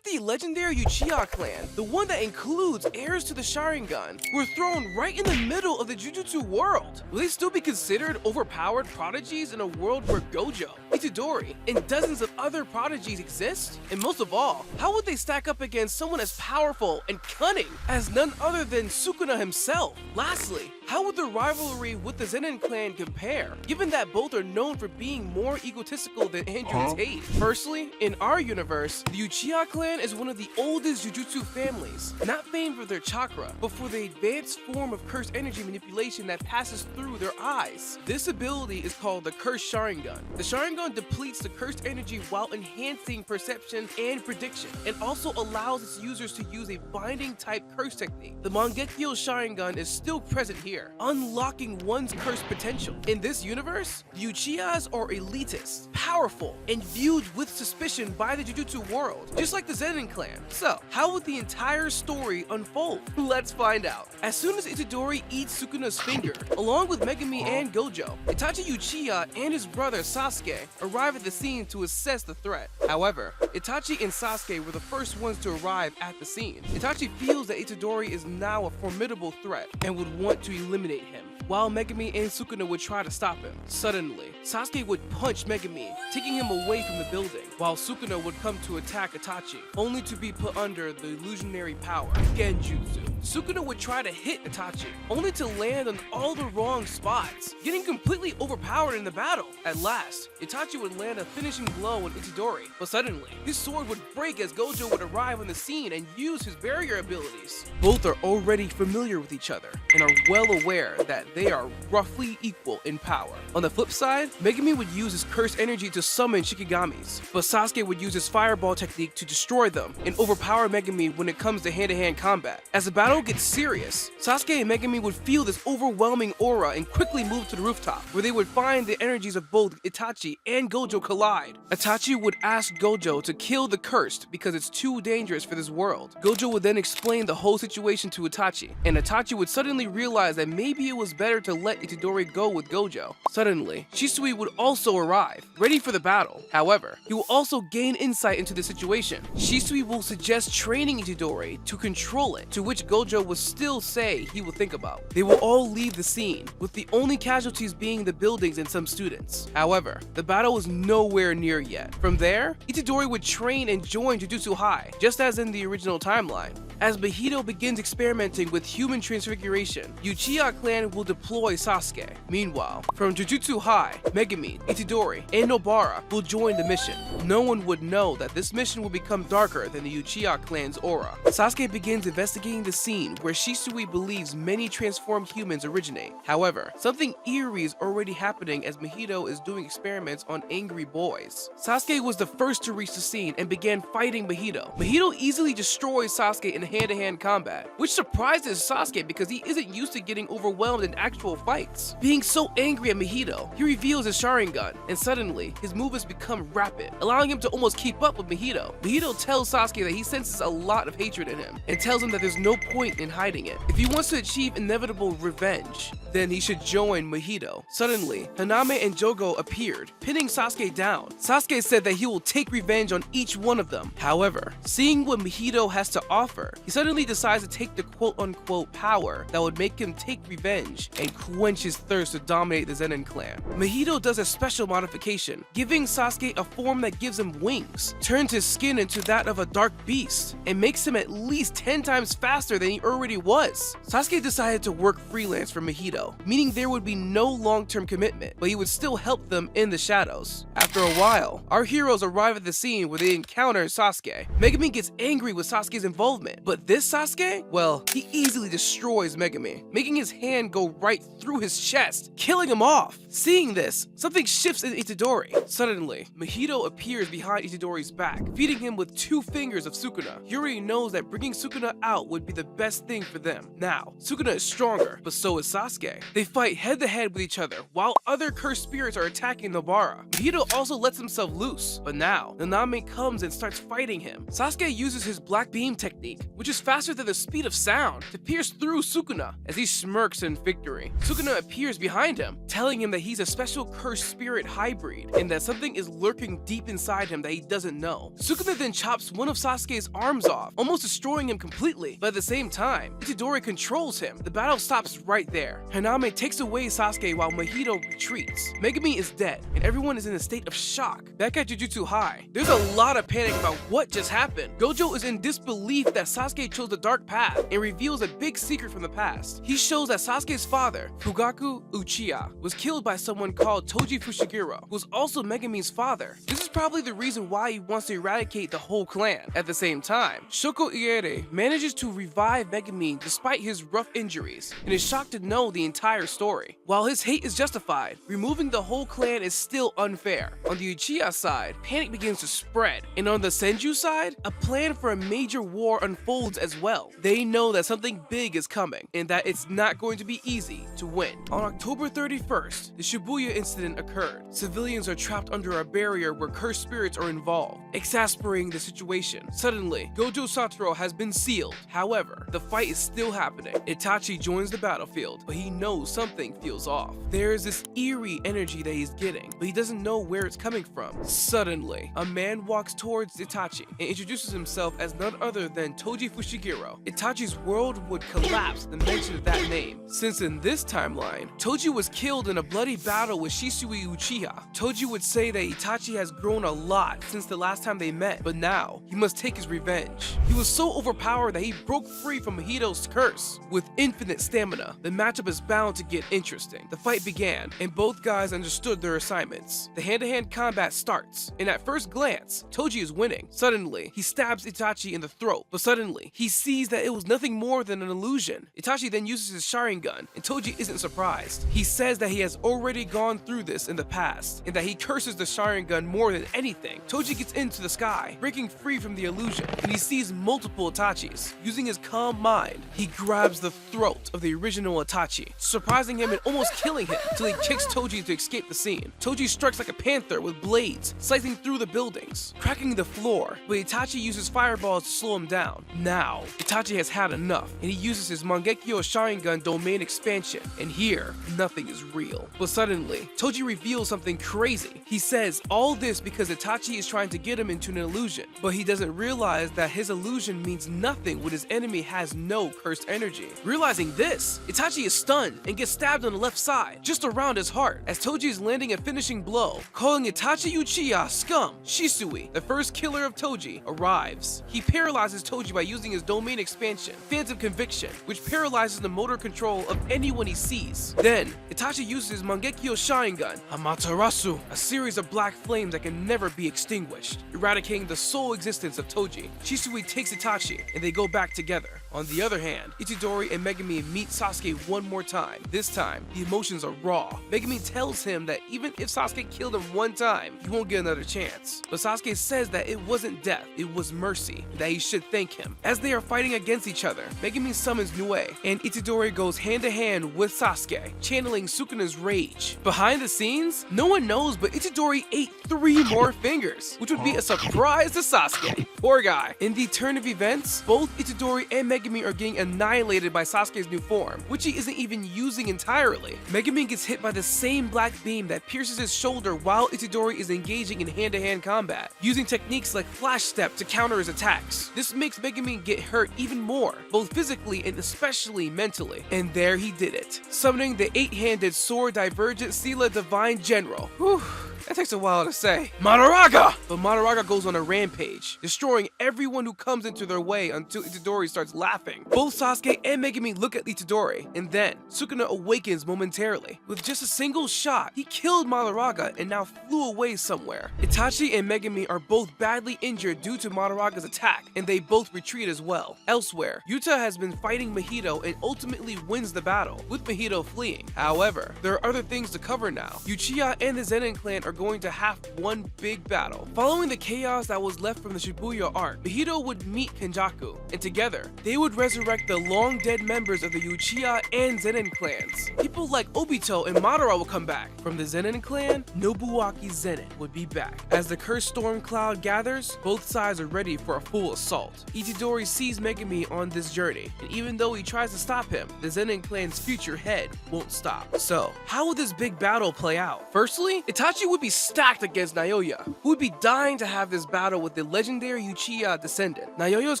if the legendary Uchiha clan, the one that includes heirs to the Sharingan, were thrown right in the middle of the Jujutsu world? Will they still be considered overpowered prodigies in a world where Gojo, Itadori, and dozens of other prodigies exist? And most of all, how would they stack up against someone as powerful and cunning as none other than Sukuna himself? Lastly, how would the rivalry with the Zenin clan compare, given that both are known for being more egotistical than Andrew Tate? Firstly, in our universe, the Uchiha clan is one of the oldest Jujutsu families, not famed for their chakra, but for the advanced form of cursed energy manipulation that passes through their eyes. This ability is called the Cursed Sharingan. The Sharingan depletes the cursed energy while enhancing perception and prediction, and also allows its users to use a binding type curse technique. The Mangekyo Sharingan is still present here, unlocking one's cursed potential. In this universe, the Uchihas are elitist, powerful, and viewed with suspicion by the Jujutsu world, just like the Zenin clan. So, how would the entire story unfold? Let's find out. As soon as Itadori eats Sukuna's finger, along with Megumi and Gojo, Itachi Uchiha and his brother Sasuke arrive at the scene to assess the threat. However, Itachi and Sasuke were the first ones to arrive at the scene. Itachi feels that Itadori is now a formidable threat and would want to eliminate him, while Megumi and Sukuna would try to stop him. Suddenly, Sasuke would punch Megumi, taking him away from the building, while Sukuna would come to attack Itachi, only to be put under the illusionary power, genjutsu. Sukuna would try to hit Itachi, only to land on all the wrong spots, getting completely overpowered in the battle. At last, Itachi would land a finishing blow on Itadori, but suddenly, his sword would break as Gojo would arrive on the scene and use his barrier abilities. Both are already familiar with each other and are well aware that they are roughly equal in power. On the flip side, Megumi would use his cursed energy to summon Shikigamis, but Sasuke would use his fireball technique to destroy them and overpower Megumi when it comes to hand-to-hand combat. As the battle gets serious, Sasuke and Megumi would feel this overwhelming aura and quickly move to the rooftop, where they would find the energies of both Itachi and Gojo collide. Itachi would ask Gojo to kill the cursed because it's too dangerous for this world. Gojo would then explain the whole situation to Itachi, and Itachi would suddenly realize that maybe it was better to let Itadori go with Gojo. Suddenly, Shisui would also arrive, ready for the battle. However, he will also gain insight into the situation. Shisui will suggest training Itadori to control it, to which Gojo will still say he will think about. They will all leave the scene, with the only casualties being the buildings and some students. However, the battle is nowhere near yet. From there, Itadori would train and join Jujutsu High, just as in the original timeline. As Mahito begins experimenting with human transfiguration, Uchiha clan will deploy Sasuke. Meanwhile, from Jujutsu High, Megumi, Itadori, and Nobara will join the mission. No one would know that this mission will become darker than the Uchiha clan's aura. Sasuke begins investigating the scene where Shisui believes many transformed humans originate. However, something eerie is already happening as Mahito is doing experiments on angry boys. Sasuke was the first to reach the scene and began fighting Mahito. Mahito easily destroys Sasuke in hand-to-hand combat, which surprises Sasuke because he isn't used to getting overwhelmed in actual fights. Being so angry at Mahito, he reveals his Sharingan, and suddenly, his movements become rapid, allowing him to almost keep up with Mahito. Mahito tells Sasuke that he senses a lot of hatred in him, and tells him that there's no point in hiding it. If he wants to achieve inevitable revenge, then he should join Mahito. Suddenly, Haname and Jogo appeared, pinning Sasuke down. Sasuke said that he will take revenge on each one of them. However, seeing what Mahito has to offer, he suddenly decides to take the quote-unquote power that would make him take revenge and quench his thirst to dominate the Zenin clan. Mahito does a special modification, giving Sasuke a form that gives him wings, turns his skin into that of a dark beast, and makes him at least 10 times faster than he already was. Sasuke decided to work freelance for Mahito, meaning there would be no long-term commitment, but he would still help them in the shadows. After a while, our heroes arrive at the scene where they encounter Sasuke. Megumi gets angry with Sasuke's involvement, but this Sasuke, well, he easily destroys Megumi, making his hand go right through his chest, killing him off. Seeing this, something shifts in Itadori. Suddenly, Mahito appears behind Itadori's back, feeding him with 2 fingers of Sukuna. He already knows that bringing Sukuna out would be the best thing for them. Now, Sukuna is stronger, but so is Sasuke. They fight head-to-head with each other, while other cursed spirits are attacking Nobara. Mahito also lets himself loose, but now, Naname comes and starts fighting him. Sasuke uses his black beam technique, which is faster than the speed of sound, to pierce through Sukuna as he smirks in victory. Sukuna appears behind him, telling him that he's a special cursed spirit hybrid and that something is lurking deep inside him that he doesn't know. Sukuna then chops one of Sasuke's arms off, almost destroying him completely, but at the same time, Itadori controls him. The battle stops right there. Haname takes away Sasuke while Mahito retreats. Megumi is dead, and everyone is in a state of shock. Back at Jujutsu High, there's a lot of panic about what just happened. Gojo is in disbelief that Sasuke chose the dark path and reveals a big secret from the past. He shows that Sasuke's father, Fugaku Uchiha, was killed by someone called Toji Fushiguro, who was also Megumi's father. This is probably the reason why he wants to eradicate the whole clan. At the same time, Shoko Iere manages to revive Megumi despite his rough injuries, and is shocked to know the entire story. While his hate is justified, removing the whole clan is still unfair. On the Uchiha side, panic begins to spread, and on the Senju side, a plan for a major war unfolds as well. They know that something big is coming, and that it's not going to be easy to win. On October 31st, the Shibuya incident occurred. Civilians are trapped under a barrier where cursed spirits are involved, exasperating the situation. Suddenly, Gojo Satoru has been sealed. However, the fight is still happening. Itachi joins the battlefield, but he knows something feels off. There is this eerie energy that he's getting, but he doesn't know where it's coming from. Suddenly, a man walks towards Itachi and introduces himself as none other than Toji Fushiguro. Itachi's world would collapse the mention of that name, since in this timeline, Toji was killed in a bloody battle with Shisui Uchiha. Toji would say that Itachi has grown a lot since the last time they met, but now he must take his revenge. He was so overpowered that he broke free from Mahito's curse. With infinite stamina, the matchup is bound to get interesting. The fight began, and both guys understood their assignments. The hand-to-hand combat starts, and at first glance, Toji is winning. Suddenly, he stabs Itachi in the throat, but suddenly, he sees that it was nothing more than an illusion. Itachi then uses his Sharingan, and Toji isn't surprised. He says that he has already gone through this in the past, and that he curses the Sharingan more than anything. Toji gets into the sky, breaking free from the illusion, and he sees multiple Itachis. Using his calm mind, he grabs the throat of the original Itachi, surprising him and almost killing him, till he kicks Toji to escape the scene. Toji strikes like a panther with blades, slicing through the buildings, cracking the floor, but Itachi uses fireballs to slow him down. Now, Itachi has had enough, and he uses his Mangekyo Sharingan domain expansion, and here, nothing is real. But suddenly, Toji reveals something crazy. He says all this because Itachi is trying to get him into an illusion, but he doesn't realize that his illusion means nothing when his enemy has no cursed energy. Realizing this, Itachi is stunned and gets stabbed on the left side, just around his heart, as Toji is landing a finishing blow. Calling Itachi Uchiha scum, Shisui, the first killer of Toji, arrives. He paralyzes Toji by using his domain expansion, Phantom Conviction, which paralyzes the motor control of anyone he sees. Then, Itachi uses his Mangekyo Sharingan, Amaterasu, a series of black flames that can never be extinguished, eradicating the sole existence of Toji. Shisui takes Itachi, and they go back together. On the other hand, Itadori and Megumi meet Sasuke one more time. This time, the emotions are raw. Megumi tells him that even if Sasuke killed him one time, he won't get another chance. But Sasuke says that it wasn't death, it was mercy, and that he should thank him. As they are fighting against each other, Megumi summons Nue, and Itadori goes hand to hand with Sasuke, channeling Sukuna's rage. Behind the scenes, no one knows, but Itadori ate 3 more fingers, which would be a surprise to Sasuke. Poor guy. In the turn of events, both Itadori and Megumi are getting annihilated by Sasuke's new form, which he isn't even using entirely. Megumi gets hit by the same black beam that pierces his shoulder while Itadori is engaging in hand-to-hand combat, using techniques like Flash Step to counter his attacks. This makes Megumi get hurt even more, both physically and especially mentally. And there he did it, summoning the 8-handed Sword Divergent Sila Divine General. Whew. That takes a while to say. Madaraga! But Madaraga goes on a rampage, destroying everyone who comes into their way until Itadori starts laughing. Both Sasuke and Megumi look at Itadori, and then Sukuna awakens momentarily. With just a single shot, he killed Madaraga and now flew away somewhere. Itachi and Megumi are both badly injured due to Madaraga's attack, and they both retreat as well. Elsewhere, Yuta has been fighting Mahito and ultimately wins the battle, with Mahito fleeing. However, there are other things to cover now. Uchiha and the Zenin clan are are going to have one big battle. Following the chaos that was left from the Shibuya arc, Mahito would meet Kenjaku, and together, they would resurrect the long-dead members of the Uchiha and Zenin clans. People like Obito and Madara will come back. From the Zenin clan, Nobuaki Zenin would be back. As the cursed storm cloud gathers, both sides are ready for a full assault. Itadori sees Megumi on this journey, and even though he tries to stop him, the Zenin clan's future head won't stop. So, how would this big battle play out? Firstly, Itachi would be stacked against Naoya, who would be dying to have this battle with the legendary Uchiha descendant. Naoya's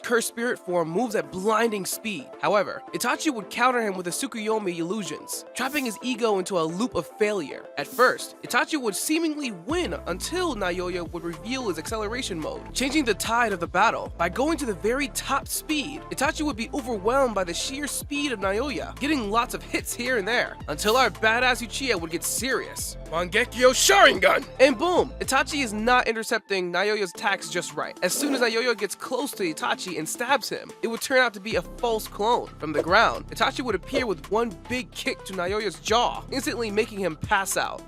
cursed spirit form moves at blinding speed. However, Itachi would counter him with the Tsukuyomi illusions, trapping his ego into a loop of failure. At first, Itachi would seemingly win until Naoya would reveal his acceleration mode, changing the tide of the battle. By going to the very top speed, Itachi would be overwhelmed by the sheer speed of Naoya, getting lots of hits here and there, until our badass Uchiha would get serious. Mangekyo Sharingan! And boom! Itachi is not intercepting Naoya's attacks just right. As soon as Naoya gets close to Itachi and stabs him, it would turn out to be a false clone. From the ground, Itachi would appear with one big kick to Naoya's jaw, instantly making him pass out.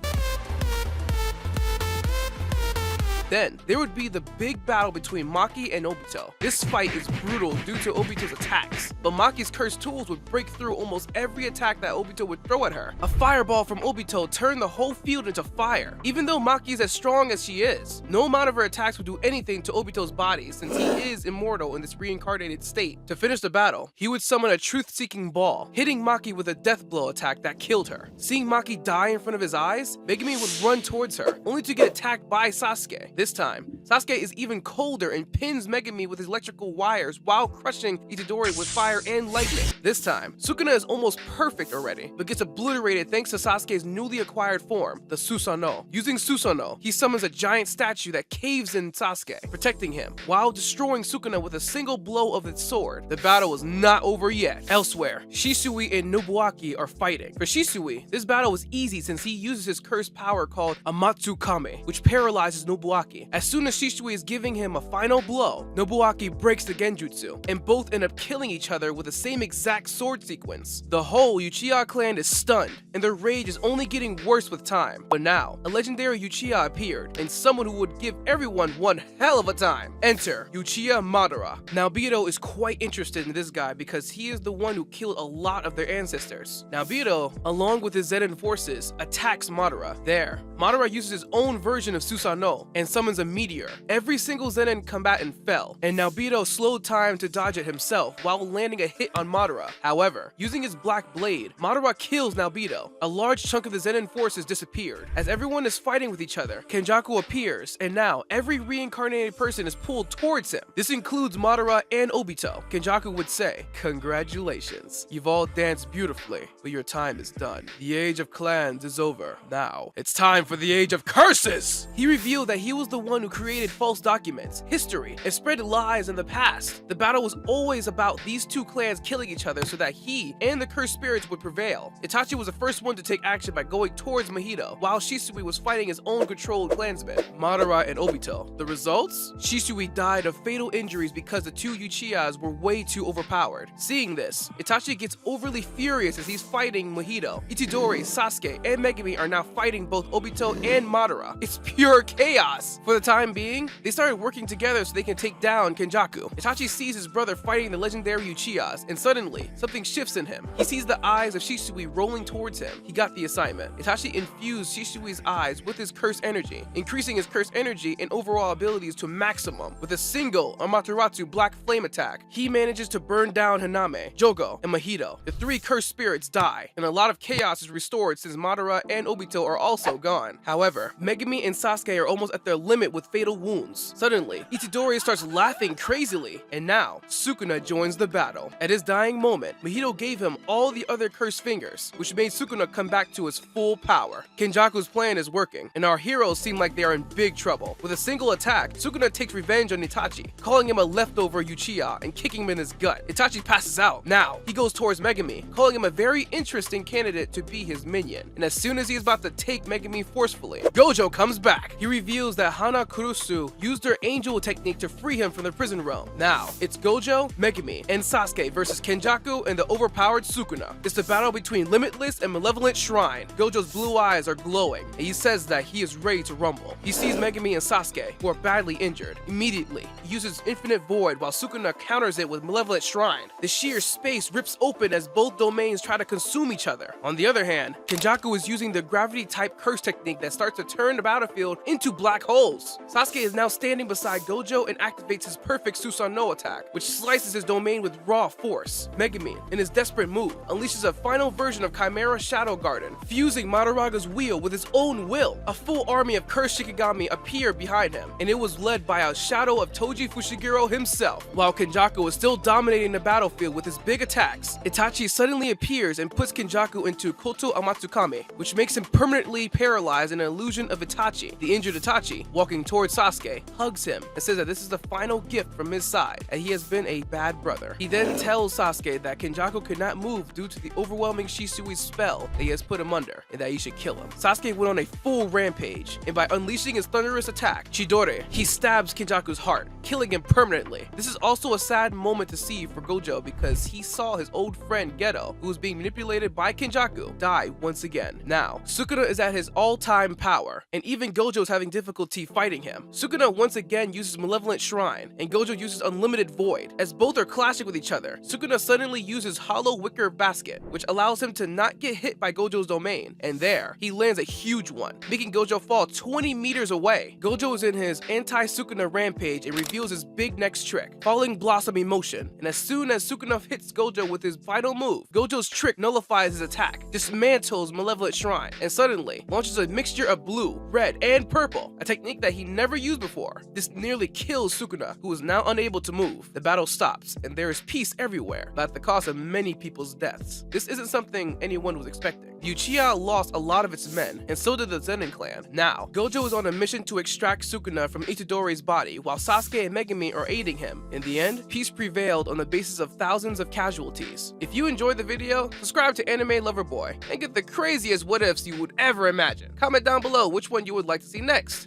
Then, there would be the big battle between Maki and Obito. This fight is brutal due to Obito's attacks, but Maki's cursed tools would break through almost every attack that Obito would throw at her. A fireball from Obito turned the whole field into fire. Even though Maki is as strong as she is, no amount of her attacks would do anything to Obito's body since he is immortal in this reincarnated state. To finish the battle, he would summon a truth-seeking ball, hitting Maki with a death blow attack that killed her. Seeing Maki die in front of his eyes, Megumi would run towards her, only to get attacked by Sasuke. This time, Sasuke is even colder and pins Megumi with his electrical wires while crushing Itadori with fire and lightning. This time, Sukuna is almost perfect already, but gets obliterated thanks to Sasuke's newly acquired form, the Susanoo. Using Susanoo, he summons a giant statue that caves in Sasuke, protecting him, while destroying Sukuna with a single blow of its sword. The battle is not over yet. Elsewhere, Shisui and Nobuaki are fighting. For Shisui, this battle was easy since he uses his cursed power called Amatsukame, which paralyzes Nobuaki. As soon as Shisui is giving him a final blow, Nobuaki breaks the genjutsu, and both end up killing each other with the same exact sword sequence. The whole Uchiha clan is stunned, and their rage is only getting worse with time. But now, a legendary Uchiha appeared, and someone who would give everyone one hell of a time. Enter Uchiha Madara. Now Naobito is quite interested in this guy because he is the one who killed a lot of their ancestors. Naobito, along with his Zenin forces, attacks Madara. There, Madara uses his own version of Susanoo and summons a meteor. Every single Zenin combatant fell, and Naobito slowed time to dodge it himself while landing a hit on Madara. However, using his black blade, Madara kills Naobito. A large chunk of the Zenin forces disappeared. As everyone is fighting with each other, Kenjaku appears, and now every reincarnated person is pulled towards him. This includes Madara and Obito. Kenjaku would say, "Congratulations, you've all danced beautifully, but your time is done. The age of clans is over. Now, it's time for the age of curses!" He revealed that he was the one who created false documents, history, and spread lies in the past. The battle was always about these two clans killing each other so that he and the cursed spirits would prevail. Itachi was the first one to take action by going towards Mahito, while Shisui was fighting his own controlled clansmen, Madara and Obito. The results? Shisui died of fatal injuries because the two Uchihas were way too overpowered. Seeing this, Itachi gets overly furious as he's fighting Mahito. Itadori, Sasuke, and Megumi are now fighting both Obito and Madara. It's pure chaos! For the time being, they started working together so they can take down Kenjaku. Itachi sees his brother fighting the legendary Uchihas, and suddenly, something shifts in him. He sees the eyes of Shisui rolling towards him. He got the assignment. Itachi infused Shisui's eyes with his cursed energy, increasing his cursed energy and overall abilities to maximum. With a single Amaterasu black flame attack, he manages to burn down Haname, Jogo, and Mahito. The three cursed spirits die, and a lot of chaos is restored since Madara and Obito are also gone. However, Megumi and Sasuke are almost at their limit with fatal wounds. Suddenly, Itadori starts laughing crazily, and now, Sukuna joins the battle. At his dying moment, Mahito gave him all the other cursed fingers, which made Sukuna come back to his full power. Kenjaku's plan is working, and our heroes seem like they are in big trouble. With a single attack, Sukuna takes revenge on Itachi, calling him a leftover Uchiha and kicking him in his gut. Itachi passes out. Now, he goes towards Megumi, calling him a very interesting candidate to be his minion. And as soon as he is about to take Megumi forcefully, Gojo comes back. He reveals that that Hana Kurusu used her angel technique to free him from the prison realm. Now, it's Gojo, Megumi, and Sasuke versus Kenjaku and the overpowered Sukuna. It's the battle between Limitless and Malevolent Shrine. Gojo's blue eyes are glowing, and he says that he is ready to rumble. He sees Megumi and Sasuke, who are badly injured. Immediately, he uses Infinite Void while Sukuna counters it with Malevolent Shrine. The sheer space rips open as both domains try to consume each other. On the other hand, Kenjaku is using the gravity-type curse technique that starts to turn the battlefield into black holes. Sasuke is now standing beside Gojo and activates his perfect Susanoo attack, which slices his domain with raw force. Megumi, in his desperate move, unleashes a final version of Chimera Shadow Garden, fusing Madaraga's wheel with his own will. A full army of cursed Shikigami appeared behind him, and it was led by a shadow of Toji Fushiguro himself. While Kenjaku is still dominating the battlefield with his big attacks, Itachi suddenly appears and puts Kenjaku into Koto Amatsukami, which makes him permanently paralyzed in an illusion of Itachi. The injured Itachi, walking towards Sasuke, hugs him and says that this is the final gift from his side, and he has been a bad brother. He then tells Sasuke that Kenjaku could not move due to the overwhelming Shisui's spell that he has put him under, and that he should kill him. Sasuke went on a full rampage, and by unleashing his thunderous attack, Chidori, he stabs Kenjaku's heart, killing him permanently. This is also a sad moment to see for Gojo because he saw his old friend Geto, who was being manipulated by Kenjaku, die once again. Now, Sukuna is at his all-time power, and even Gojo is having difficulty fighting him. Sukuna once again uses Malevolent Shrine, and Gojo uses Unlimited Void. As both are clashing with each other, Sukuna suddenly uses Hollow Wicker Basket, which allows him to not get hit by Gojo's domain, and there, he lands a huge one, making Gojo fall 20 meters away. Gojo is in his anti-Sukuna rampage and reveals his big next trick, Falling Blossom Emotion, and as soon as Sukuna hits Gojo with his final move, Gojo's trick nullifies his attack, dismantles Malevolent Shrine, and suddenly launches a mixture of blue, red, and purple, a technique that he never used before. This nearly kills Sukuna, who is now unable to move. The battle stops, and there is peace everywhere, but at the cost of many people's deaths. This isn't something anyone was expecting. The Uchiha lost a lot of its men, and so did the Zenin clan. Now, Gojo is on a mission to extract Sukuna from Itadori's body, while Sasuke and Megumi are aiding him. In the end, peace prevailed on the basis of thousands of casualties. If you enjoyed the video, subscribe to Anime Lover Boy, and get the craziest what-ifs you would ever imagine. Comment down below which one you would like to see next.